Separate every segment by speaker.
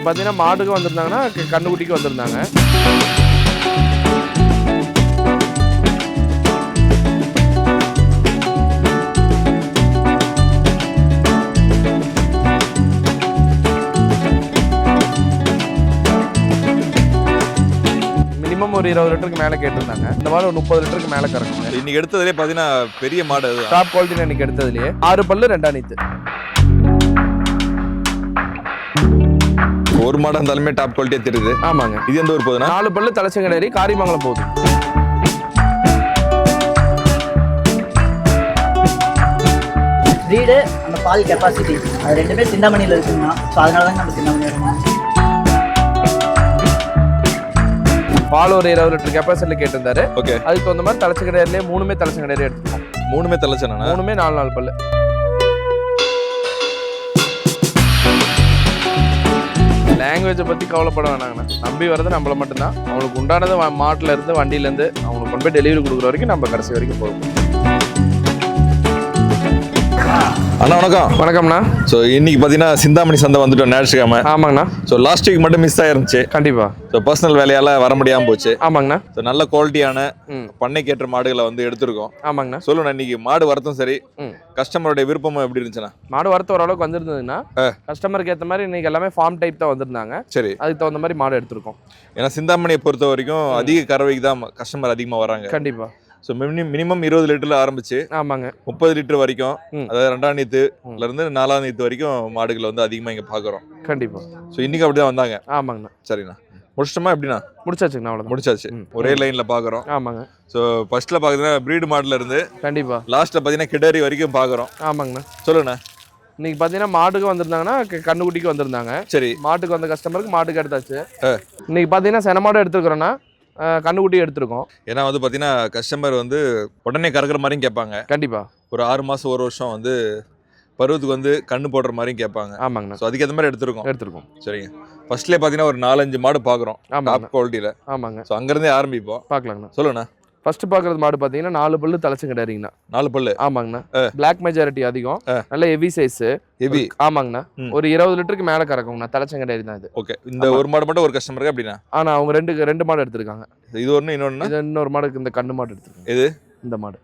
Speaker 1: பார்த்தீங்கன்னா மாடுக்கு வந்திருந்தாங்கன்னா கண்ணுக்குட்டிக்கு வந்திருந்தாங்க. மினிமம் ஒரு 20 லிட்டருக்கு மேலே கேட்டிருந்தாங்க. இந்த மாதிரி ஒரு 30 லிட்டருக்கு மேலே கறக்குங்க.
Speaker 2: இன்னைக்கு எடுத்ததுலேயே பார்த்தீங்கன்னா பெரிய மாடு
Speaker 1: டாப் குவாலிட்டி இன்னைக்கு எடுத்ததுலேயே 6 பல்லு 2 அணித்து.
Speaker 2: ஒரு மாடு இருந்தாலுமே டாப் குவாலிட்டியா தெரியுது.
Speaker 1: ஆமாங்க.
Speaker 2: இது எந்த ஊர் போகுதுன்னா
Speaker 1: 4 பல்லு தலைச்சங்கடேரி காரிமங்கலம் போகுது.
Speaker 3: ப்ரீடு அந்த பால் கெப்பாசிட்டி அது ரெண்டுமே சிந்தாமணியில் இருக்குங்கண்ணா. ஸோ அதனால தான் நம்ம சிந்தாமணி எடுக்கணும்.
Speaker 1: பால் ஒரு 20 லிட்டர் கெப்பாசிட்டியில் கேட்டிருந்தாரு.
Speaker 2: ஓகே.
Speaker 1: அதுக்கு தகுந்த மாதிரி தலைச்சங்கடேரிலே 3மே தலைச்சங்கடேரி எடுத்துக்கோம்.
Speaker 2: 3மே தலைச்சனா?
Speaker 1: 3மே 4 பல்லு. லாங்குவேஜை பற்றி கவலைப்பட வேணாங்கண்ணா. நம்பி வர்றது நம்மள மட்டும்தான். அவங்களுக்கு உண்டானது மாட்டில் இருந்து வண்டியிலேருந்து அவங்களுக்கு கொண்டு போய் டெலிவரி கொடுக்குற வரைக்கும் நம்ம கடைசி வரைக்கும் போகிறோம்.
Speaker 2: அண்ணா வணக்கம்.
Speaker 1: வணக்கம்ண்ணா.
Speaker 2: ஸோ இன்னைக்கு பார்த்தீங்கன்னா சிந்தாமணி சந்தை வந்துட்டோம் ஞாயிற்றுக்கிழமை.
Speaker 1: ஆமாங்கண்ணா.
Speaker 2: ஸோ லாஸ்ட் வீக் மட்டும் மிஸ் ஆயிருந்துச்சு.
Speaker 1: கண்டிப்பா.
Speaker 2: ஸோ பர்சனல் வேலையால வர முடியாமல் போச்சு.
Speaker 1: ஆமாங்கண்ணா.
Speaker 2: ஸோ நல்ல குவாலிட்டியான பண்ணைக்கேற்ற மாடுகளை வந்து எடுத்திருக்கோம்.
Speaker 1: ஆமாங்கண்ணா.
Speaker 2: சொல்லுண்ணா, இன்னைக்கு மாடு வரத்தும் சரி, கஸ்டமருடைய விருப்பமும் எப்படி இருந்துச்சுண்ணா?
Speaker 1: மாடு வரத்து ஓரளவுக்கு வந்திருந்ததுன்னா கஸ்டமருக்கு ஏற்ற மாதிரி இன்னைக்கு எல்லாமே ஃபார்ம் டைப் தான் வந்திருந்தாங்க.
Speaker 2: சரி.
Speaker 1: அதுக்கு தகுந்த மாதிரி மாடு எடுத்திருக்கோம்.
Speaker 2: ஏன்னா சிந்தாமணியை பொறுத்த வரைக்கும் அதிக கறவைக்கு தான் கஸ்டமர் அதிகமாக வராங்க.
Speaker 1: கண்டிப்பா.
Speaker 2: ஸோ மினிமம் 20 லிட்டர்ல ஆரம்பிச்சு
Speaker 1: ஆமாங்க
Speaker 2: 30 லிட்டர் வரைக்கும், அதாவது 2ஆம் நீத்துல இருந்து 4ஆம் நீத்து வரைக்கும் மாடுகளை வந்து அதிகமாக இங்கே பார்க்குறோம்.
Speaker 1: கண்டிப்பா.
Speaker 2: ஸோ இன்னைக்கு அப்படிதான் வந்தாங்க.
Speaker 1: ஆமாங்கண்ணா.
Speaker 2: சரிண்ணா, முடிச்சிட்டோமா எப்படின்னா?
Speaker 1: முடிச்சாச்சுங்கண்ணா. அவ்வளோ
Speaker 2: முடிச்சாச்சு. ஒரே லைன்ல பார்க்குறோம்.
Speaker 1: ஆமாங்க.
Speaker 2: ஸோ ஃபர்ஸ்ட்ல பார்க்குறதுனா பிரீடு மாடுல இருந்து
Speaker 1: கண்டிப்பா
Speaker 2: லாஸ்ட்ல பார்த்தீங்கன்னா கிடரி வரைக்கும் பார்க்குறோம்.
Speaker 1: ஆமாங்கண்ணா.
Speaker 2: சொல்லுண்ணா.
Speaker 1: இன்னைக்கு பார்த்தீங்கன்னா மாட்டுக்கு வந்திருந்தாங்கன்னா கண்ணுக்குட்டிக்கு வந்திருந்தாங்க.
Speaker 2: சரி.
Speaker 1: மாட்டுக்கு வந்த கஸ்டமருக்கு மாட்டுக்கு எடுத்தாச்சு. இன்னைக்கு பார்த்தீங்கன்னா சென மாடு எடுத்துக்கிறோன்னா கண்ணுக்குட்டி எடுத்திருக்கோம்.
Speaker 2: ஏன்னா வந்து பார்த்தீங்கன்னா கஸ்டமர் வந்து உடனே கறக்குற மாதிரியும் கேட்பாங்க.
Speaker 1: கண்டிப்பா.
Speaker 2: ஒரு 6 மாதம் 1 வருஷம் வந்து பருவத்துக்கு வந்து கண்ணு போடுற மாதிரியும் கேட்பாங்க.
Speaker 1: ஆமாங்கண்ணா.
Speaker 2: ஸோ அதுக்கேற்ற மாதிரி எடுத்திருக்கோம். சரிங்க. ஃபர்ஸ்ட்லேயே பார்த்தீங்கன்னா ஒரு 4-5 மாடு பார்க்குறோம் டாப் குவாலிட்டியில்.
Speaker 1: ஆமாங்க.
Speaker 2: ஸோ அங்கேருந்தே ஆரம்பிப்போம்.
Speaker 1: பார்க்கலாங்கண்ணா.
Speaker 2: சொல்லுண்ணா.
Speaker 1: ஃபர்ஸ்ட் பார்க்குறது மாடு பார்த்தீங்கன்னா 4 பல்லு தலைச்சங்கடாரிங்கண்ணா.
Speaker 2: 4 பல்லு.
Speaker 1: ஆமாங்கண்ணா. பிளாக் மெஜாரிட்டி அதிகம், நல்ல ஹெவி சைஸ்.
Speaker 2: ஹெவி.
Speaker 1: ஆமாங்கண்ணா. ஒரு 20 லிட்டருக்கு மேலே கறக்குங்கண்ணா. தலைச்சங்கடாரி தான் இது.
Speaker 2: ஓகே. இந்த ஒரு மாடு மட்டும் ஒரு கஸ்டமருக்கு அப்படின்னா?
Speaker 1: அவங்க ரெண்டு மாடு எடுத்திருக்காங்க.
Speaker 2: இது ஒன்று, இன்னொன்று
Speaker 1: இது இன்னொரு மாடுக்கு இந்த கண்ணு மாடு எடுத்திருக்காங்க.
Speaker 2: இது இந்த
Speaker 1: மாடு.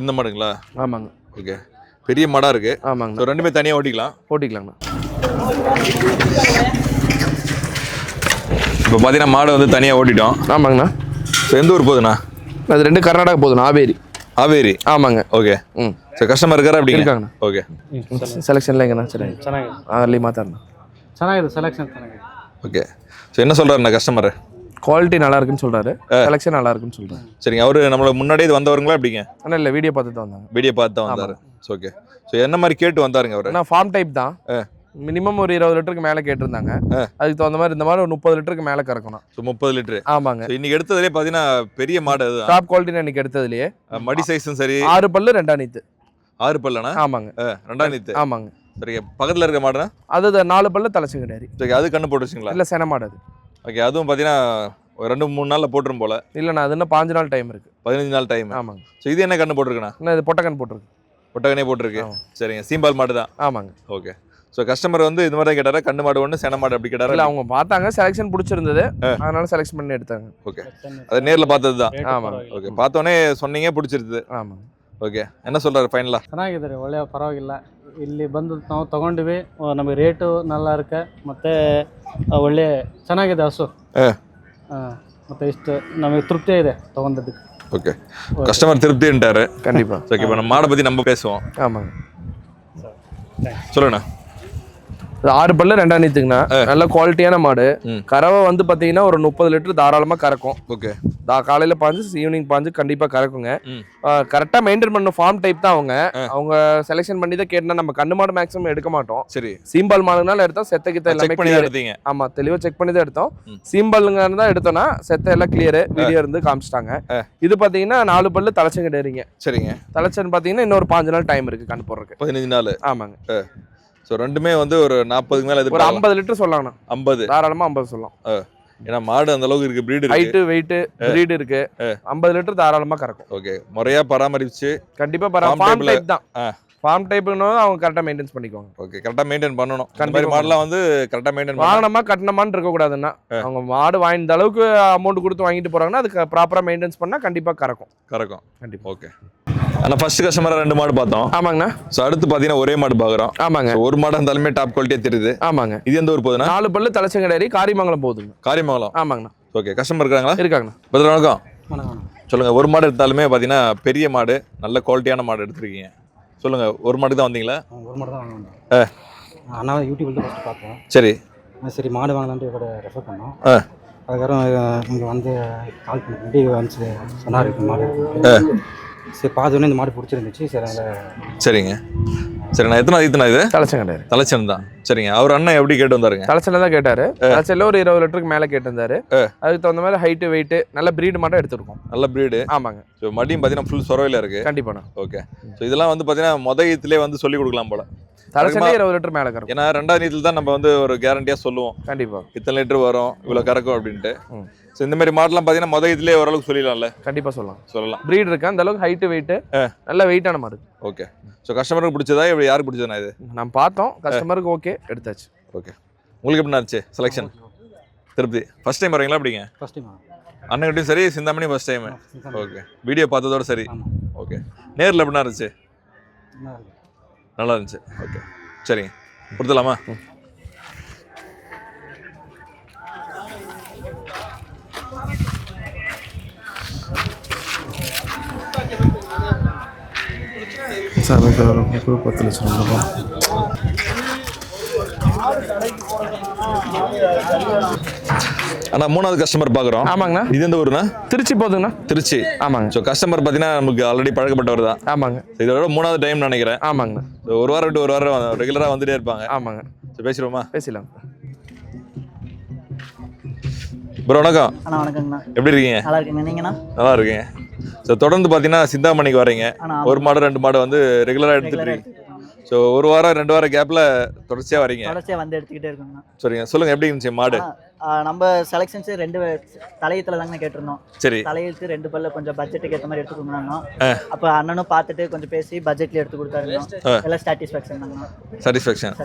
Speaker 2: இந்த மாடுங்களா?
Speaker 1: ஆமாங்க.
Speaker 2: ஓகே. பெரிய மாடா இருக்கு.
Speaker 1: ஆமாங்க.
Speaker 2: ஸோ ரெண்டுமே தனியாக
Speaker 1: ஓட்டிக்கலாங்கண்ணா.
Speaker 2: இப்போ பார்த்தீங்கன்னா மாடு வந்து தனியாக ஓட்டிட்டோம்.
Speaker 1: ஆமாங்கண்ணா.
Speaker 2: ஸோ எந்த ஊர் போகுதுண்ணா?
Speaker 1: அது 2 கர்நாடகா போகுதுண்ணா.
Speaker 2: ஆவேரி.
Speaker 1: ஆமாங்க.
Speaker 2: ஓகே. ஸோ கஸ்டமர் இருக்காரா? அப்படி
Speaker 1: இருக்காங்கண்ணா.
Speaker 2: ಓಕೆ.
Speaker 1: ಸೆಲೆಕ್ಷನ್ ಹೆಂಗಣ್ಣ? ಚೆನ್ನಾಗಿ ಅಲ್ಲಿ ಮಾತಾಡೋಣ.
Speaker 3: ಚೆನ್ನಾಗಿದೆ ಸೆಲೆಕ್ಷನ್ ಚೆನ್ನಾಗಿದೆ.
Speaker 2: ஓகே. ஸோ என்ன சொல்கிறாருண்ணா கஸ்டமர்?
Speaker 1: குவாலிட்டி நல்லா இருக்குன்னு சொல்கிறாரு, செலெக்ஷன் நல்லா இருக்குன்னு சொல்கிறாரு.
Speaker 2: சரிங்க. அவரு நம்மள முன்னாடியே இது வந்தவருங்களா எப்படிங்க?
Speaker 1: ஆனால் இல்லை, வீடியோ பார்த்து தான் வந்தாங்க.
Speaker 2: வீடியோ பார்த்து தான் வந்தார். ஓகே. ஸோ என்ன மாதிரி கேட்டு வந்தாருங்க அவர்?
Speaker 1: நான் ஃபார்ம் டைப் தான். மினிமம் ஒரு 20 லிட்டருக்கு மேலே கேட்டிருந்தாங்க. அதுக்கு தகுந்த மாதிரி இந்த மாதிரி ஒரு 30 லிட்டருக்கு மேலே கறக்கணும்.
Speaker 2: So 30 litre.
Speaker 1: ஆமாங்க.
Speaker 2: இன்னைக்கு எடுத்ததுலேயே பார்த்தீங்கன்னா பெரிய மாடு அது
Speaker 1: டாப் குவாலிட்டி இன்னைக்கு எடுத்ததுலேயே.
Speaker 2: மடி சைஸும் சரி.
Speaker 1: 6 பல்லு 2 அணித்து.
Speaker 2: 6 பல்லண்ணா?
Speaker 1: ஆமாங்க.
Speaker 2: 2ஆம் நீத்து.
Speaker 1: ஆமாங்க.
Speaker 2: சரிங்க. பக்கத்தில் இருக்க மாடுனா?
Speaker 1: அது 4 பல்லு தலைச்சங்கடாரி.
Speaker 2: சரி. அது கண்ணு போட்டு வச்சுங்களா?
Speaker 1: இல்லை, சென மாடு அது.
Speaker 2: ஓகே. அதுவும் பார்த்தீங்கன்னா ஒரு 2-3 நாளில் போட்டுரும் போல.
Speaker 1: இல்லைண்ணா, அது இன்னும் 5 நாள் டைம் இருக்குது.
Speaker 2: 15 நாள் டைம்.
Speaker 1: ஆமாங்க.
Speaker 2: ஸோ இது என்ன கண்ணு போட்டிருக்குண்ணா?
Speaker 1: இன்னும் இது பொட்டக்கன் போட்டிருக்கு.
Speaker 2: பொட்டக்கனே போட்டிருக்கு. சரிங்க. சீம்பால் மாடு தான்.
Speaker 1: ஆமாங்க.
Speaker 2: ஓகே. ஸோ கஸ்டமர் வந்து இது மாதிரி தான் கேட்டாரா? கண்ணு மாடு ஒன்று, சென மாடு அப்படி கேட்டாரா?
Speaker 1: இல்லை, அவங்க பார்த்தாங்க, செலெக்ஷன் பிடிச்சிருந்தது, அதனால செலக்ட் பண்ணி எடுத்தாங்க.
Speaker 2: ஓகே. அது நேரில் பார்த்தது தான்.
Speaker 1: ஆமாங்க.
Speaker 2: ஓಕೆ. பார்த்தோன்னே சொன்னீங்க, பிடிச்சிருது.
Speaker 1: ஆமாங்க.
Speaker 2: ಓಕೆ. என்ன சொல்கிறாரு ಫೈನಲ್?
Speaker 4: ಚೆನ್ನಾಗಿದೆ ರೀ, ಒಳ್ಳೆಯ ಪರವಾಗಿಲ್ಲ. ಇಲ್ಲಿ ಬಂದು ನಾವು ತೊಗೊಂಡಿವಿ, ನಮಗೆ ರೇಟು ನಲ್ಲ ಇರುತ್ತೆ, ಮತ್ತು ಒಳ್ಳೆ ಚೆನ್ನಾಗಿದೆ ಹಸು. ಮತ್ತು ಇಷ್ಟು ನಮಗೆ ತೃಪ್ತಿ ಇದೆ ತೊಗೊಂಡಿದ್ದಕ್ಕೆ.
Speaker 2: ஓகே. கஸ்டமர் திருப்தின்ட்டாரு.
Speaker 1: கண்டிப்பாக.
Speaker 2: ஓகே. இப்போ நம்ம மாடை பற்றி நம்ம பேசுவோம்.
Speaker 1: ஆமாங்க.
Speaker 2: சொல்லுண்ணா.
Speaker 1: 6 பல்லு 2 அணித்துங்கண்ணா. நல்ல குவாலிட்டியான மாடு. கறவை வந்து பார்த்தீங்கன்னா ஒரு 30 லிட்டர் தாராளமாக கறக்கும்.
Speaker 2: ஓகே.
Speaker 1: காலையில் பாஞ்சு ஈவினிங் பாஞ்சு கண்டிப்பாக கறக்குங்க. கரெக்டாக மெயின்டைன் பண்ணும் ஃபார்ம் டைப் தான். அவங்க செலெக்ஷன் பண்ணி தான் கேட்டா நம்ம கண்ணு மாடு மேக்ஸிமம் எடுக்க மாட்டோம்.
Speaker 2: சரி.
Speaker 1: சீம்பால் மாடுனால எடுத்தோம், செத்த கிட்ட எல்லாமே கிளியர். ஆமா, தெளிவாக செக் பண்ணி தான் எடுத்தோம். சீம்பாலுங்க தான் எடுத்தோம்னா செத்த எல்லாம் கிளியர், வீடியோ இருந்து காமிச்சிட்டாங்க. இது பார்த்தீங்கன்னா 4 பல்லு தலைச்சங்கடாரிங்க.
Speaker 2: சரிங்க.
Speaker 1: தலைச்சன் பார்த்தீங்கன்னா இன்னொரு 5 நாள் டைம் இருக்கு கண் போடுறதுக்கு.
Speaker 2: 15 நாள்.
Speaker 1: ஆமாங்க.
Speaker 2: ஸோ ரெண்டுமே வந்து ஒரு 40க்கு மேலே
Speaker 1: ஒரு 50 லிட்டர் சொல்லலாம்ண்ணா.
Speaker 2: 50
Speaker 1: தாராளமாக 50 சொல்லலாம்.
Speaker 2: ஏன்னா மாடு அந்த அளவுக்கு இருக்கு, பிரீடு இருக்கு,
Speaker 1: ஹைட் வெயிட் பிரீடு இருக்கு. 50 லிட்டர் தாராளமாக கறக்கும்.
Speaker 2: ஓகே. முறையா பராமரிச்சு
Speaker 1: கண்டிப்பா ஃபார்ம் டைப் தான். ஃபார்ம் டைப்னு அவங்க கரெக்டா மெயின்டைன் பண்ணிக்குவாங்க.
Speaker 2: ஓகே, கரெக்டா மெயின்டைன் பண்ணணும். இந்த மாதிரி
Speaker 1: கண்டிப்பா
Speaker 2: மாடெல்லாம் வந்து கரெக்டா மெயின்டைன்
Speaker 1: வாங்கணுமா கட்டணமான்னு இருக்க கூடாதுன்னா அவங்க மாடு வாங்கின அளவுக்கு அமௌண்ட் கொடுத்து வாங்கிட்டு போறாங்கன்னா அதுக்கு ப்ராப்பரா மெயின்டைன்ஸ் பண்ணா கண்டிப்பா கறக்கும்.
Speaker 2: கண்டிப்பா. ஓகே, ஆனா ஃபர்ஸ்ட் கஸ்டமரா 2 மாடு பார்த்தோம்.
Speaker 1: ஆமாங்கண்ணா.
Speaker 2: சோ அடுத்து பாத்தீங்கன்னா ஒரே மாடு பாக்குறோம்.
Speaker 1: ஆமாங்க.
Speaker 2: ஒரு மாடு இருந்தாலுமே டாப் குவாலிட்டியா தெரியுது.
Speaker 1: ஆமாங்க.
Speaker 2: இது எந்த ஊர் போகுதுன்னா?
Speaker 1: 4 பல்லு தலைச்சங்கடேரி காரிமங்கலம் போகுதுங்க.
Speaker 2: காரிமங்கலம்.
Speaker 1: ஆமாங்கண்ணா.
Speaker 2: ஓகே, கஸ்டமர் இருக்காங்களா?
Speaker 1: இருக்காங்கண்ணா.
Speaker 2: பதில் வணக்கம்.
Speaker 4: வணக்கம்.
Speaker 2: சொல்லுங்க, ஒரு மாடு எடுத்தாலுமே பாத்தீங்கன்னா பெரிய மாடு, நல்ல குவாலிட்டியான மாடு எடுத்திருக்கீங்க. சொல்லுங்க, ஒரு மாடு தான் வந்தீங்களா?
Speaker 4: ஒரு மாடு தான் வாங்கினோம். அண்ணா யூடியூப்ல தான் ஃபர்ஸ்ட் பார்த்தோம்.
Speaker 2: சரி
Speaker 4: சரி மாடு வாங்கலான்ட்டு இவரை ரெஃபர் பண்ணோம். அதுக்கப்புறம் இங்கே வந்து கால் பண்ணி வந்து சொன்னார் இந்த மாடு. சரி பார்த்தோன்னே இந்த மாடு பிடிச்சிருந்துச்சு. சரி
Speaker 2: சரிங்க. சரி, நான் எத்தனை இது
Speaker 1: தலைச்சங்கடேரி
Speaker 2: தலைச்சன் தான். சரிங்க, அவர் அண்ணன் எப்படி கேட்டு வந்தாருங்க?
Speaker 1: தலைச்சல தான் கேட்டாரு. தலைச்சல ஒரு 20 லிட்டருக்கு மேல கேட்டிருந்தாரு. அதுக்கு தகுந்த மாதிரி ஹைட் வெயிட் நல்ல பிரீடு மட்டும் எடுத்துருக்கோம். நல்ல
Speaker 2: பிரீடு.
Speaker 1: ஆமாங்க.
Speaker 2: ஸோ மடியும் பார்த்தீங்கன்னா ஃபுல் சொரவையில் இருக்கு.
Speaker 1: கண்டிப்பாண்ணா.
Speaker 2: ஓகே, ஸோ இதெல்லாம் வந்து பார்த்தீங்கன்னா முதயத்திலே வந்து சொல்லி கொடுக்கலாம் போல.
Speaker 1: தலைச்சல 20 லிட்டர் மேல கறக்கும்.
Speaker 2: ஏன்னா 2ஆவது நீத்தில் தான் நம்ம வந்து ஒரு கேரண்டியா சொல்லுவோம்.
Speaker 1: கண்டிப்பா
Speaker 2: இத்தனை லிட்டர் வரும், இவ்வளவு கறக்கும் அப்படின்ட்டு. ஸோ இந்த மாதிரி மாடெல்லாம் பார்த்தீங்கன்னா முதயத்திலே ஓரளவுக்கு சொல்லிடலாம்ல?
Speaker 1: கண்டிப்பா சொல்லலாம். பிரீட் இருக்கு, அந்த அளவுக்கு ஹைட் வெயிட் நல்ல வெயிட்டான மாடு.
Speaker 2: ஓகே, ஸோ கஸ்டமருக்கு பிடிச்சதா இப்படி யாருக்கு பிடிச்சதுண்ணா? இது
Speaker 1: நான் பார்த்தோம், கஸ்டமருக்கு ஓகே எடுத்தாச்சு.
Speaker 2: ஓகே, உங்களுக்கு எப்படி இருந்துச்சு செலெக்ஷன்? திருப்தி ஃபர்ஸ்ட் டைம் வரீங்களா? அப்படிங்க
Speaker 4: ஃபர்ஸ்ட் டைம்.
Speaker 2: அண்ணன்கிட்டையும் சரி, Chintamani first time. Okay, video பார்த்ததோட சரி. ஓகே, நேரில் எப்படின்னா இருந்துச்சு? நல்லா இருந்துச்சு. ஓகே, சரிங்க, கொடுத்துலாமா? அண்ணா 3வது கஸ்டமர் பார்க்குறோம்.
Speaker 1: ஆமாங்கண்ணா.
Speaker 2: இது எந்த ஊருண்ணா?
Speaker 1: திருச்சி போகுதுங்கண்ணா.
Speaker 2: திருச்சி.
Speaker 1: ஆமாங்க.
Speaker 2: ஸோ கஸ்டமர் பார்த்தீங்கன்னா நமக்கு ஆல்ரெடி பழக்கப்பட்டவர் தான்.
Speaker 1: ஆமாங்க.
Speaker 2: இதோட 3வது டைம் நினைக்கிறேன்.
Speaker 1: ஆமாங்கண்ணா.
Speaker 2: ஸோ ஒரு வாரம் விட்டு ஒரு வாரம் ரெகுலராக வந்துட்டே இருப்பாங்க.
Speaker 1: ஆமாங்க.
Speaker 2: ஸோ பேசிடுவோமா?
Speaker 1: பேசலாம்.
Speaker 2: ப்ரோ வணக்கம்.
Speaker 3: அண்ணா வணக்கங்கண்ணா.
Speaker 2: எப்படி இருக்கீங்க?
Speaker 3: நல்லா இருக்கீங்க, நீங்கண்ணா?
Speaker 2: நல்லா இருக்கீங்க. ஸோ தொடர்ந்து பார்த்தீங்கன்னா சிந்தாமணிக்கு வரீங்க. ஒரு மாடு 2 மாடு வந்து ரெகுலராக எடுத்துட்டு இருக்கீங்க. ஸோ ஒரு வாரம் 2 வாரம் கேப்பில் தொடர்ச்சியாக வரீங்க?
Speaker 3: தொடர்ச்சியாக வந்து எடுத்துக்கிட்டே இருக்கோங்கண்ணா.
Speaker 2: சரிங்க, சொல்லுங்கள் எப்படி இருந்துச்சு மாடு?
Speaker 3: நம்ம செலெக்ஷன்ஸ் 2 தலையத்தில் தாங்க கேட்டிருந்தோம்.
Speaker 2: சரி,
Speaker 3: தலையத்துக்கு 2 பல்ல கொஞ்சம் பட்ஜெட்டுக்கு ஏற்ற மாதிரி எடுத்து கொடுக்கணும். அப்போ அண்ணனும் பார்த்துட்டு கொஞ்சம் பேசி பட்ஜெட்ல எடுத்து கொடுத்தாருங்க. எல்லாம் சாட்டிஸ்ஃபேக்ஷன் தாங்கண்ணா.
Speaker 2: சாட்டிஸ்ஃபேக்ஷன்.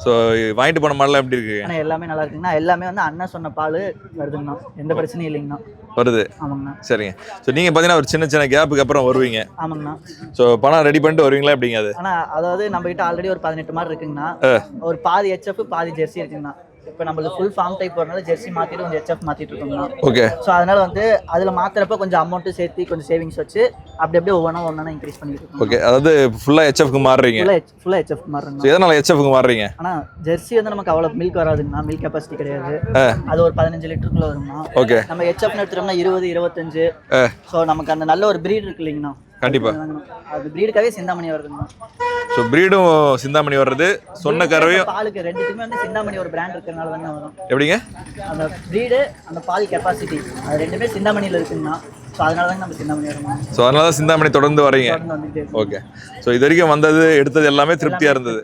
Speaker 2: ஸோ வாங்கிட்டு போன மாடெல்லாம் எப்படி இருக்கு?
Speaker 3: ஆனால் எல்லாமே நல்லா இருக்குங்கண்ணா. எல்லாமே வந்து அண்ணன் சொன்ன பால் வருதுங்கண்ணா, எந்த பிரச்சனையும் இல்லைங்கண்ணா.
Speaker 2: வருது.
Speaker 3: ஆமாங்கண்ணா.
Speaker 2: சரிங்க. ஸோ நீங்கள் பார்த்தீங்கன்னா ஒரு சின்ன சின்ன கேப்புக்கு அப்புறம் வருவீங்க.
Speaker 3: ஆமாங்கண்ணா.
Speaker 2: ஸோ பணம் ரெடி பண்ணிட்டு வருவீங்களா எப்படிங்க? அது
Speaker 3: ஆனால் அதாவது நம்ம கிட்ட ஆல்ரெடி ஒரு 18 மாடு இருக்குங்கண்ணா. ஒரு பாதி HF பாதி ஜெர்சி இருக்குங்கண்ணா. இப்போ நம்மளுக்கு ஃபுல் ஃபார்ம் டைப் வரனால ஜெர்சி மாற்றிட்டு கொஞ்சம் HF மாற்றிட்டு இருக்கோங்கண்ணா.
Speaker 2: ஓகே.
Speaker 3: ஸோ அதனால வந்து அதில் மாற்றுறப்ப கொஞ்சம் அமௌண்ட்டு சேர்த்து கொஞ்சம் சேவிங்ஸ் வச்சு அப்படி அப்படியே ஒவ்வொன்றா இன்க்ரீஸ் பண்ணிட்டு இருக்கோம்.
Speaker 2: ஓகே, அதாவது ஃபுல்லாக HFக்கு மாறுறீங்க?
Speaker 3: ஃபுல்லாக HF மாறுறீங்க.
Speaker 2: ஸோ எதனால் HFக்கு மாறுறீங்க?
Speaker 3: ஆனால் ஜெர்சி வந்து நமக்கு அவ்வளோ மில்க் வராதுங்கண்ணா, மில்க் கெப்பாசிட்டி கிடையாது. அது ஒரு 15 லிட்டருக்குள்ள வருங்கண்ணா.
Speaker 2: ஓகே.
Speaker 3: நம்ம HFன்னு எடுத்துட்டோம்னா 20 25. ஸோ நமக்கு அந்த நல்ல ஒரு ப்ரீட் இருக்கு இல்லைங்கண்ணா.
Speaker 2: கண்டிப்பா
Speaker 3: அது ப்ரீடுக்காகவே சிந்தாமணி வருதுங்கண்ணா.
Speaker 2: ஸோ ப்ரீடும் சிந்தாமணி வர்றது சொன்ன கறவையும்
Speaker 3: பாலுக்கு 2த்துக்குமே வந்து சிந்தாமணி ஒரு பிராண்ட் இருக்கிறனால தாங்க வரும்.
Speaker 2: எப்படிங்க?
Speaker 3: அந்த ப்ரீடு அந்த பால் கெப்பாசிட்டி அது 2மே சிந்தாமணியில் இருக்குங்கண்ணா. ஸோ அதனால தாங்க நம்ம சிந்தாமணி வரணும்.
Speaker 2: ஸோ அதனால தான் சிந்தாமணி தொடர்ந்து வரீங்க. ஓகே. ஸோ இது வரைக்கும் வந்தது எடுத்தது எல்லாமே திருப்தியாக இருந்தது.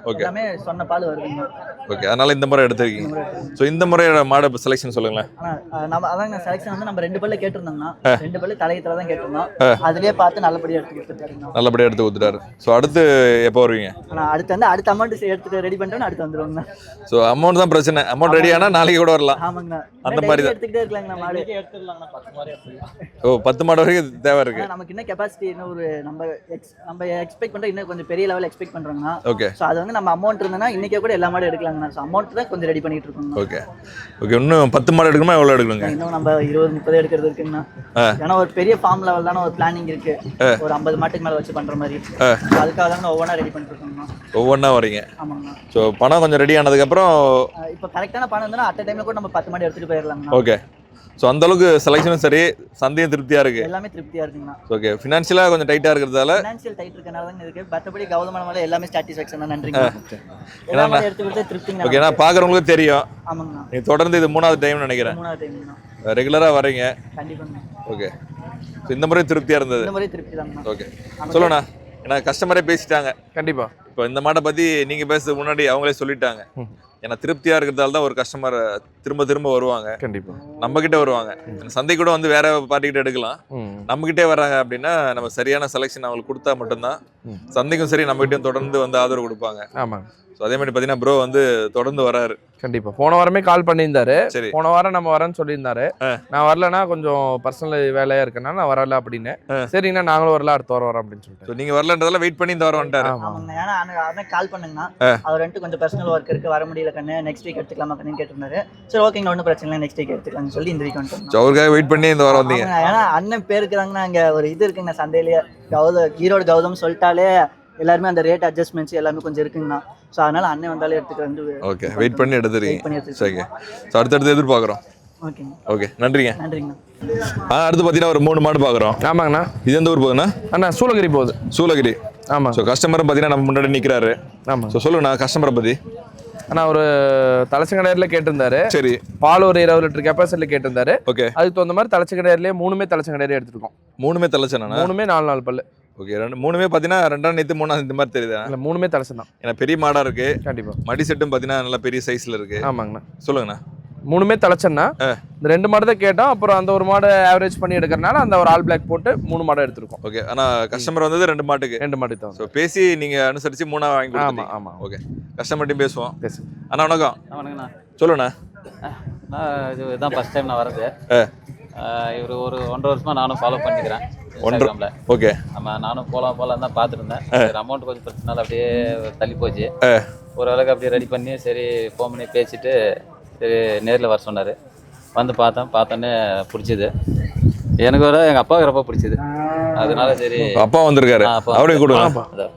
Speaker 3: ஓகே. எல்லாமே சொன்ன பால் வருதுங்க.
Speaker 2: ஓகே, அதனால இந்த முறை எடுத்திருக்கீங்க. ஸோ இந்த முறையோட மாடு செலெக்ஷன் சொல்லுங்களேன்.
Speaker 3: நம்ம அதாங்க செலெக்ஷன் வந்து நம்ம 2 பல்ல கேட்டிருந்தோம்னா 2 பல்லு தலையத்தில் தான் கேட்டிருந்தோம். அதுலேயே பார்த்து நல்லபடியாக எடுத்து கொடுத்துட்டாருங்க.
Speaker 2: நல்லபடியாக எடுத்து கொடுத்துட்டாரு. ஸோ அடுத்து எப்போ வருவீங்க?
Speaker 3: ஆனால் அடுத்து வந்து அடுத்த அமௌண்ட் எடுத்துட்டு ரெடி பண்ணிட்டோம்னா அடுத்து வந்துடுவோங்கண்ணா.
Speaker 2: ஸோ அமௌண்ட் தான் பிரச்சனை. அமௌண்ட் ரெடி ஆனால் நாளைக்கு கூட வரலாம்.
Speaker 3: ஆமாங்கண்ணா.
Speaker 2: அந்த மாதிரி தான்
Speaker 3: எடுத்துக்கிட்டே இருக்கலாங்கண்ணா. மாடு
Speaker 2: ஓ 10 மாடு வரைக்கும் தேவை இருக்கு.
Speaker 3: நமக்கு இன்னும் கெப்பாசிட்டி இன்னும் ஒரு நம்ம எக்ஸ்பெக்ட் பண்ணுற இன்னும் கொஞ்சம் பெரிய லெவலில் எக்ஸ்பெக்ட் பண்ணுறோங்கண்ணா.
Speaker 2: ஓகே.
Speaker 3: ஸோ அது வந்து நம்ம அமௌண்ட் இருந்ததுன்னா இன்னைக்கே கூட எல்லா மாடும் எடுக்கலாங்கண்ணா. ஸோ அமௌண்ட் தான் கொஞ்சம் ரெடி பண்ணிட்டு இருக்கோம்.
Speaker 2: ஓகே. ஓகே, இன்னும் 10 மாடு எடுக்கணுமா? எவ்வளோ எடுக்கணுங்க?
Speaker 3: இன்னும் நம்ம 20 30 எடுக்கிறது இருக்குங்கண்ணா. ஏன்னா ஒரு பெரிய ஃபார்ம் லெவல் தானே ஒரு பிளானிங் இருக்கு. ஒரு 50 மாட்டுக்கு மேலே வச்சு பண்ற மாதிரி. அதுக்காக தாங்க ஒவ்வொன்றா ரெடி பண்ணிட்டு இருக்கோங்கண்ணா. ஒவ்வொன்றா
Speaker 2: வரீங்க?
Speaker 3: ஆமாங்கண்ணா.
Speaker 2: ஸோ பணம் கொஞ்சம் ரெடி ஆனதுக்கப்புறம்
Speaker 3: இப்போ கரெக்டான பணம் இருந்ததுன்னா அட் டைம்ல கூட நம்ம 10 மாடு எடுத்துட்டு போயிடலாங்கண்ணா.
Speaker 2: ஓகே. ஸோ அந்த அளவுக்கு செலெக்ஷனும் சரி, சந்தையும் திருப்தியாக இருக்கு.
Speaker 3: எல்லாமே திருப்தியாக இருக்குங்கண்ணா.
Speaker 2: ஓகே. ஃபினான்ஷியலாக கொஞ்சம் டைட்டாக இருக்கிறதால
Speaker 3: ஃபினான்ஷியல் டைட் இருக்கனால தான் இருக்கு. மற்றபடி கௌதமான மேலே எல்லாமே சாட்டிஸ்ஃபேக்ஷன் தான். நன்றிங்க. எல்லாமே எடுத்து கொடுத்து திருப்திங்க.
Speaker 2: ஓகே, நான் பார்க்குறவங்களுக்கு தெரியும்.
Speaker 3: ஆமாங்கண்ணா.
Speaker 2: நீ தொடர்ந்து இது 3வது டைம் நினைக்கிறேன்.
Speaker 3: 3வது டைம்ங்கண்ணா.
Speaker 2: ரெகுலராக வரீங்க.
Speaker 3: கண்டிப்பாங்க.
Speaker 2: ஓகே. ஸோ இந்த முறை திருப்தியாக இருந்தது.
Speaker 3: இந்த முறை திருப்தி தாங்கண்ணா.
Speaker 2: ஓகே, சொல்லுண்ணா. ஏன்னா கஸ்டமரே பேசிட்டாங்க.
Speaker 1: கண்டிப்பா.
Speaker 2: இப்போ இந்த மாட்டை பற்றி நீங்கள் பேசுறதுக்கு முன்னாடி அவங்களே சொல்லிட்டாங்க. ஏன்னா திருப்தியா இருக்கிறதால தான் ஒரு கஸ்டமர் திரும்ப திரும்ப வருவாங்க.
Speaker 1: கண்டிப்பா
Speaker 2: நம்ம கிட்ட வருவாங்க. சந்தை கூட வந்து வேற பார்ட்டி கிட்ட எடுக்கலாம். நம்ம கிட்டே வர்றாங்க அப்படின்னா நம்ம சரியான செலெக்ஷன் அவங்களுக்கு கொடுத்தா மட்டும்தான் சந்தைக்கும் சரி நம்ம கிட்டயும் தொடர்ந்து வந்து ஆதரவு கொடுப்பாங்க.
Speaker 1: ஆமாங்க.
Speaker 2: ஸோ அதே மாதிரி பார்த்தீங்கன்னா ப்ரோ வந்து தொடர்ந்து வராரு.
Speaker 1: கண்டிப்பா போன வாரமே கால் பண்ணியிருந்தாரு.
Speaker 2: சரி.
Speaker 1: போன வாரம் நம்ம வரேன்னு சொல்லியிருந்தாரு. நான் வரலன்னா கொஞ்சம் பர்சனல் வேலையா இருக்கனால நான் வரல அப்படின்னு. சரிங்கண்ணா நாங்களும் வரல, அடுத்த வாரம் வரோம் அப்படின்னு சொல்லிட்டு.
Speaker 2: நீங்க வரலன்றதால வெயிட் பண்ணி இந்த வாரம் வந்துட்டாரு.
Speaker 3: ஆமாங்க. ஏன்னா அண்ணன் கால் பண்ணுங்கண்ணா, அவர் வந்துட்டு கொஞ்சம் பர்சனல் ஒர்க் இருக்கு, வர முடியல கண்ணு, நெக்ஸ்ட் வீக் எடுத்துக்கலாமா கண்ணு கேட்டிருந்தாரு. சரி ஓகேங்க, ஒன்றும் பிரச்சனை இல்லை, நெக்ஸ்ட் வீக் எடுத்துக்கலாம்னு சொல்லி இந்த வீக் வந்துட்டோம்.
Speaker 2: அவருக்காக வெயிட் பண்ணி இந்த வாரம் வந்தீங்க.
Speaker 3: ஏன்னா அண்ணன் பேருக்கு தாங்கண்ணா அங்கே ஒரு இது இருக்குங்க சந்தையிலேயே, ஈரோடு கௌதம் சொல்லிட்டாலே எல்லாருமே அந்த ரேட் அட்ஜஸ்ட்மெண்ட்ஸ் எல்லாமே கொஞ்சம் இருக்குங்கண்ணா. ஸோ அதனால அண்ணன் வந்தாலே எடுத்துக்கிறது.
Speaker 2: ஓகே, வெயிட் பண்ணி எடுத்துருக்கீங்க. சரி, ஸோ அடுத்தடுத்து எதிர்பார்க்குறோம்.
Speaker 3: ஓகேங்க.
Speaker 2: ஓகே, நன்றிங்க.
Speaker 3: நன்றிங்கண்ணா.
Speaker 2: அடுத்து பார்த்தீங்கன்னா ஒரு 3 மாடு பார்க்குறோம்.
Speaker 1: ஆமாங்கண்ணா.
Speaker 2: இது எந்த ஊர் போகுதுண்ணா?
Speaker 1: அண்ணா சூளகிரி போகுது.
Speaker 2: சூளகிரி.
Speaker 1: ஆமாம்.
Speaker 2: ஸோ கஸ்டமரும் பார்த்தீங்கன்னா நம்ம முன்னாடி நிற்கிறாரு.
Speaker 1: ஆமாம்.
Speaker 2: ஸோ சொல்லுங்கண்ணா கஸ்டமரை பற்றி.
Speaker 1: அண்ணா ஒரு தலைச்சங்கடையில் கேட்டிருந்தாரு.
Speaker 2: சரி.
Speaker 1: பால் ஒரு 20 லிட்டர் கெப்பாசிட்டியில் கேட்டிருந்தாரு.
Speaker 2: ஓகே.
Speaker 1: அதுக்கு தகுந்த மாதிரி தலைச்சங்கடையிலேயே 3மே தலைச்சங்கடையிலே எடுத்துருக்கோம்.
Speaker 2: 3மே தலைச்சனா?
Speaker 1: 3மே 4 பல்லு.
Speaker 2: ஓகே, 3மே பார்த்தீங்கன்னா 2ஆம் நேத்து 3ஆம் இந்த மாதிரி தெரியுதா?
Speaker 1: இல்லை 3மே தலைச்சம் தான்.
Speaker 2: ஏன்னா பெரிய மாடாக இருக்கு.
Speaker 1: கண்டிப்பாக.
Speaker 2: மடி செட்டும் பார்த்தீங்கன்னா நல்லா பெரிய சைஸில் இருக்கு.
Speaker 1: ஆமாங்கண்ணா.
Speaker 2: சொல்லுங்கண்ணா.
Speaker 1: 3மே தலைச்சன்னா இந்த 2 மாடு தான் கேட்டோம். அப்புறம் அந்த ஒரு மாடு ஆவரேஜ் பண்ணி எடுக்கிறனால அந்த ஒரு ஆல் பிளாக் போட்டு 3 மாடு எடுத்துருக்கோம்.
Speaker 2: ஓகே, ஆனால் கஸ்டமர் வந்தது 2 மாட்டுக்கு.
Speaker 1: 2 மாடு தான்.
Speaker 2: ஸோ பேசி நீங்கள் அனுசரித்து 3ஆக வாங்கி கொடுத்தீங்க.
Speaker 1: ஆமாம் ஆமாம்.
Speaker 2: ஓகே, கஸ்டமர்ட்டையும் பேசுவோம்.
Speaker 1: பேசு.
Speaker 2: அண்ணா வணக்கம்.
Speaker 5: வணக்கண்ணா.
Speaker 2: சொல்லுண்ணா.
Speaker 5: நான் இதுதான் ஃபர்ஸ்ட் டைம் நான் வரது. இவர் ஒரு 1.5 வருஷமா நானும் ஃபாலோ பண்ணிக்கிறேன் இன்ஸ்டாகிராமில்.
Speaker 2: ஓகே.
Speaker 5: ஆமாம், நானும் போகலாம் தான் பார்த்துட்டு இருந்தேன். சரி, அமௌண்ட் கொஞ்சம் பிரச்சனை அப்படியே தள்ளி போச்சு. ஓரளவுக்கு அப்படியே ரெடி பண்ணி சரி ஃபோன் பண்ணி பேசிட்டு சரி நேரில் வர சொன்னார். வந்து பார்த்தோன்னே பிடிச்சிது. எனக்கு வர எங்கள் அப்பாவுக்கு ரொம்ப பிடிச்சிது. அதனால சரி
Speaker 2: அப்பா வந்திருக்காரு. அவரையும் கொடுங்க.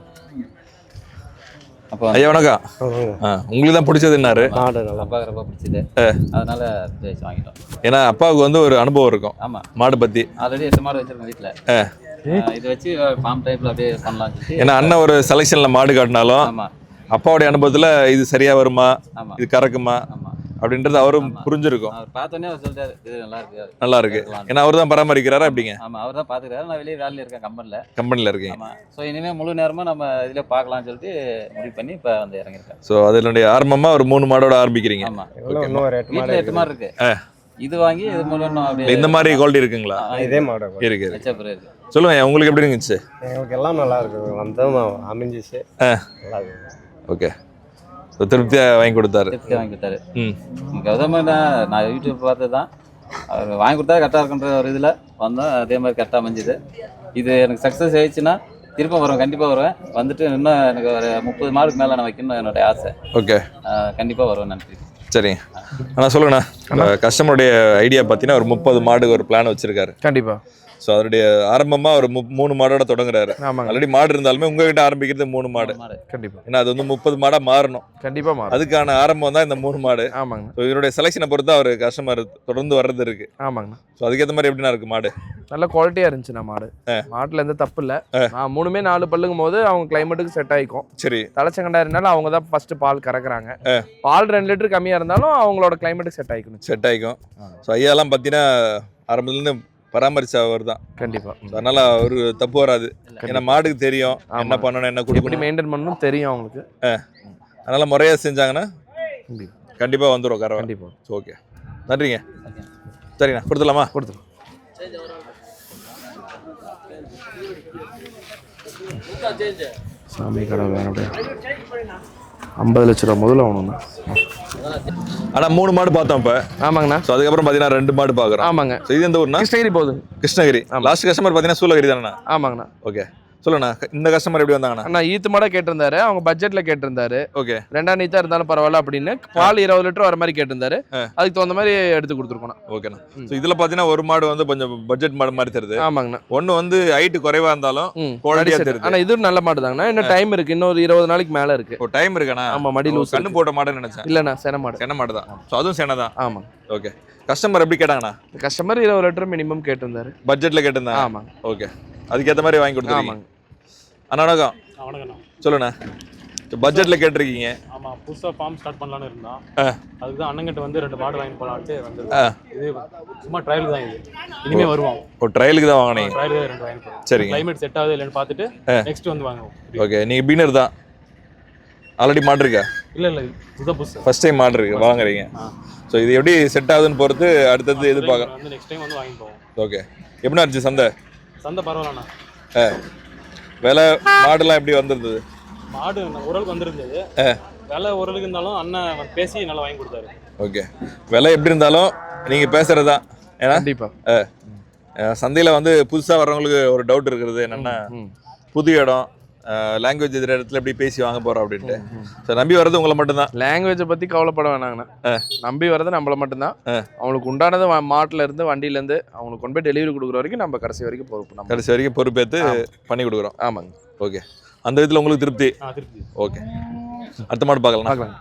Speaker 5: அப்போ
Speaker 2: ஐயா வணக்கம். உங்களுக்கு தான் பிடிச்சதுன்னாரு.
Speaker 5: அப்பாவுக்கு ரொம்ப பிடிச்சது. அதனால வாங்கிட்டோம்.
Speaker 2: ஏன்னா அப்பாவுக்கு வந்து ஒரு அனுபவம் இருக்கும்.
Speaker 5: ஆமாம்,
Speaker 2: மாடு பற்றி.
Speaker 5: ஆல்ரெடி 8 மாடு வச்சிருக்கேன் வீட்டில். இது வச்சு ஃபார்ம் டைப்ல அப்படியே பண்ணலாம்.
Speaker 2: ஏன்னா அண்ணன் ஒரு செலெக்ஷன்ல மாடு காட்டினாலும்
Speaker 5: ஆமாம்,
Speaker 2: அப்பாவுடைய அனுபவத்துல இது சரியா வருமா,
Speaker 5: ஆமாம்,
Speaker 2: இது கறக்குமா
Speaker 5: ஆமாம்
Speaker 2: அப்படின்றது அவரும் புரிஞ்சிருக்கும்.
Speaker 5: அவர் பார்த்தோன்னே அவர் சொல்லிட்டாரு இது
Speaker 2: நல்லா இருக்கு. ஏன்னா அவர் தான் பராமரிக்கிறாரா எப்படிங்க?
Speaker 5: ஆமாம், அவர் தான் பார்த்துக்கிறாரு. நான் வெளியே வேலையில் இருக்கேன்,
Speaker 2: கம்பெனியில் இருக்கீங்க.
Speaker 5: ஆமாம். ஸோ இனிமேல் முழு நேரமாக நம்ம இதில் பார்க்கலாம்னு சொல்லிட்டு முடிவு பண்ணி இப்போ வந்து இறங்கியிருக்கேன்.
Speaker 2: ஸோ அதனுடைய ஆரம்பமா ஒரு 3 மாடோட ஆரம்பிக்கிறீங்க.
Speaker 5: ஆமாம், வீட்டில் 8 மாடு இருக்கு. இது வாங்கி இது மூலம் அப்படியே
Speaker 2: இந்த மாதிரி குவாலிட்டி இருக்குங்களா?
Speaker 6: இதே மாடு
Speaker 2: இருக்கு.
Speaker 5: இருக்கு.
Speaker 2: சொல்லுங்க, உங்களுக்கு எப்படி இருந்துச்சு?
Speaker 6: எங்களுக்கு எல்லாம் நல்லா இருக்கு. வந்தோம் அமைஞ்சிச்சு. நல்லா இருக்கு.
Speaker 2: ஓகே, திருப்தியாக வாங்கி கொடுத்தாரு.
Speaker 5: கௌதம் நான் யூடியூப் பார்த்து தான் அவர் வாங்கி கொடுத்தா கரெக்டாக இருக்குன்ற ஒரு இதில் வந்தோம். அதே மாதிரி கரெக்டாக அமைஞ்சுது. இது எனக்கு சக்ஸஸ் ஆயிடுச்சுன்னா திரும்ப வருவேன், கண்டிப்பாக வருவேன். வந்துட்டு இன்னும் எனக்கு ஒரு 30 மாடுக்கு மேலே நான் வைக்கணும் என்னுடைய ஆசை.
Speaker 2: ஓகே,
Speaker 5: கண்டிப்பாக வருவேன். நன்றி.
Speaker 2: சரிங்க. ஆனால் சொல்லுங்கண்ணா, கஸ்டமருடைய ஐடியா பார்த்தீங்கன்னா ஒரு 30 மாடுக்கு ஒரு பிளான் வச்சிருக்காரு.
Speaker 1: கண்டிப்பாக.
Speaker 2: ஸோ அதனுடைய ஆரம்பமாக ஒரு 3 மாடோட தொடங்குறாரு. ஆல்ரெடி மாடு இருந்தாலுமே உங்ககிட்ட ஆரம்பிக்கிறது 3 மாடு.
Speaker 1: கண்டிப்பாக.
Speaker 2: ஏன்னா அது வந்து 30 மாடாக மாறணும்.
Speaker 1: கண்டிப்பாக மாறும்.
Speaker 2: அதுக்கான ஆரம்பம் தான் இந்த 3 மாடு.
Speaker 1: ஆமாங்க.
Speaker 2: ஸோ இதனுடைய செலெக்ஷனை பொறுத்து அவர் கஸ்டமர் தொடர்ந்து வர்றது இருக்கு.
Speaker 1: ஆமாங்கண்ணா.
Speaker 2: ஸோ அதுக்கேற்ற மாதிரி எப்படின்னா இருக்கு மாடு?
Speaker 1: நல்ல குவாலிட்டியாக இருந்துச்சுண்ணா மாடு. மாட்டில் எந்த தப்பு இல்லை. 3மே 4 பல்லுங்கும் போது அவங்க கிளைமேட்டுக்கு செட் ஆகிக்கும்.
Speaker 2: சரி.
Speaker 1: தலைச்சங்கண்டா இருந்தாலும் அவங்க தான் ஃபர்ஸ்ட் பால் கறக்குறாங்க. பால் 2 லிட்டர் கம்மியாக இருந்தாலும் அவங்களோட கிளைமேட்டுக்கு செட் ஆகிக்கும். ஸோ ஐயாலாம் பார்த்தீங்கன்னா ஆரம்பத்துலேருந்து பராமரிச்சவர் தான். கண்டிப்பா.
Speaker 2: அதனால ஒரு தப்பு வராது. ஏன்னா மாடுக்கு தெரியும் என்ன பண்ணணும், என்ன
Speaker 1: எப்படி மெயின்டைன் பண்ணணும் தெரியும் அவங்களுக்கு.
Speaker 2: அதனால முறையாக செஞ்சாங்கன்னா கண்டிப்பாக வந்துடும் கறவை.
Speaker 1: கண்டிப்பா.
Speaker 2: ஓகே, நன்றிங்க. சரிண்ணா, கொடுத்துடலாமா?
Speaker 1: கொடுத்துடலாம். சாமி கடை வேற 50 லட்ச ரூபா முதல்ல ஆகணும்ண்ணா.
Speaker 2: ஆனால் 3 மாடு பார்த்தோம் இப்போ.
Speaker 1: ஆமாங்கண்ணா.
Speaker 2: ஸோ அதுக்கப்புறம் பார்த்தீங்கன்னா 2 மாடு பார்க்குறோம்.
Speaker 1: ஆமாங்க.
Speaker 2: ஸோ இது எந்த ஊர்னா?
Speaker 1: கிருஷ்ணகிரி போகுது.
Speaker 2: கிருஷ்ணகிரி. லாஸ்ட் கஸ்டமர் பார்த்தீங்கன்னா சூளகிரி தானேண்ணா?
Speaker 1: ஆமாங்கண்ணா.
Speaker 2: ஓகே, சொல்லுண்ணா. இந்த கஸ்டமர் எப்படி வந்தாங்கண்ணா?
Speaker 1: அண்ணா ஈத்து மாடா கேட்டிருந்தாரு. அவங்க பட்ஜெட்ல கேட்டிருந்தாரு.
Speaker 2: ஓகே.
Speaker 1: 2ஆம் நீத்தா இருந்தாலும் பரவாயில்ல அப்படின்னு பால் 20 லிட்டர் வர மாதிரி கேட்டிருந்தாரு. அதுக்கு தகுந்த மாதிரி எடுத்து கொடுத்துருக்கோம்.
Speaker 2: ஓகேண்ணா. ஸோ இதில் பார்த்தீங்கன்னா ஒரு மாடு வந்து கொஞ்சம் பட்ஜெட் மாடு மாதிரி தெரியுது.
Speaker 1: ஆமாங்கண்ணா.
Speaker 2: ஒன்று வந்து ஹைட்டு குறைவா இருந்தாலும் குவாலிட்டியாக தெரியுது.
Speaker 1: ஆனால் இது நல்ல மாடு தாங்கண்ணா. இன்னும் டைம் இருக்கு, இன்னொரு 20 நாளைக்கு மேலே இருக்கு.
Speaker 2: ஓ, டைம் இருக்குண்ணா.
Speaker 1: ஆமா, மடி லூஸ்.
Speaker 2: கண்ணு போட்ட மாடுன்னு நினைச்சேன்.
Speaker 1: இல்லைண்ணா, சென மாடு.
Speaker 2: சென மாடு தான். ஸோ அதுவும் சென தான்.
Speaker 1: ஆமாம்.
Speaker 2: ஓகே. கஸ்டமர் எப்படி கேட்டாங்கண்ணா?
Speaker 1: கஸ்டமர் 20 லிட்டர் மினிமம் கேட்டிருந்தாரு.
Speaker 2: பட்ஜெட்ல கேட்டிருந்தேன்.
Speaker 1: ஆமாங்க.
Speaker 2: ஓகே, அதுக்கேற்ற மாதிரி வாங்கி கொடுத்துருங்க.
Speaker 1: ஆமாங்க.
Speaker 2: அண்ணா வணக்கம்.
Speaker 4: வணக்கண்ணா.
Speaker 2: சொல்லுண்ணா. பட்ஜெட்ல கேட்டிருக்கீங்க.
Speaker 4: ஆமாம், புதுசாக ஃபார்ம் ஸ்டார்ட் பண்ணலான்னு இருந்தோம். அதுக்கு தான் அண்ணங்கிட்ட வந்து 2 மாடு வாங்கி போகலான்ட்டு வந்து இது சும்மா ட்ரையல் தான். இது இனிமேல் வருவோம்.
Speaker 2: ஒரு ட்ரையலுக்கு தான் வாங்கினீங்க?
Speaker 4: ட்ரையல் 2 வாங்கி போகிறோம்.
Speaker 2: சரிங்க.
Speaker 4: கிளைமேட் செட் ஆகுது இல்லைன்னு பார்த்துட்டு நெக்ஸ்ட் வந்து வாங்குவோம்.
Speaker 2: ஓகே, நீங்கள் பீனர் தான். ஆல்ரெடி மாடு இருக்கா?
Speaker 4: இல்லை இல்லை இதுதான் புதுசு.
Speaker 2: ஃபர்ஸ்ட் டைம் மாடு இருக்கு வாங்குறீங்க. ஸோ இது எப்படி செட் ஆகுதுன்னு பொறுத்து அடுத்தது எதிர்பார்க்கலாம்.
Speaker 4: வந்து நெக்ஸ்ட் டைம் வந்து வாங்கி போவோம்.
Speaker 2: ஓகே. எப்படின்னா இருந்துச்சு சந்தை?
Speaker 4: சந்தை பரவாயில்லண்ணா.
Speaker 2: விலை மாடுலாம் எப்படி வந்திருந்தது?
Speaker 4: மாடு ஓரளவுக்கு வந்திருந்தது. விலை ஓரளவுக்கு இருந்தாலும் அண்ணன் பேசி நல்லா வாங்கி கொடுத்தாரு.
Speaker 2: ஓகே. விலை எப்படி இருந்தாலும் நீங்கள் பேசுறது தான். ஏன்னா
Speaker 1: கண்டிப்பாக
Speaker 2: சந்தையில் வந்து புதுசாக வர்றவங்களுக்கு ஒரு டவுட் இருக்கிறது என்னென்னா, புது இடம், லாங்குவேஜ் எதிர இடத்துல எப்படி பேசி வாங்க போகிறோம் அப்படின்ட்டு. ஸோ நம்பி வர்றது உங்களை மட்டும்தான்.
Speaker 1: லாங்குவேஜை பற்றி கவலைப்பட வேணாங்கண்ணா. நம்பி வர்றது நம்மளை மட்டும்தான். அவங்களுக்கு உண்டானது மாட்டில் இருந்து வண்டியிலேருந்து அவங்களுக்கு கொண்டு போய் டெலிவரி கொடுக்குற வரைக்கும் நம்ம கடைசி வரைக்கும் பொறுப்பு. நம்ம
Speaker 2: கடைசி வரைக்கும் பொறுப்பேற்று பண்ணி கொடுக்குறோம்.
Speaker 1: ஆமாங்க.
Speaker 2: ஓகே. அந்த விதத்தில் உங்களுக்கு திருப்தி? ஓகே. அடுத்த மாடு பார்க்கலாம்.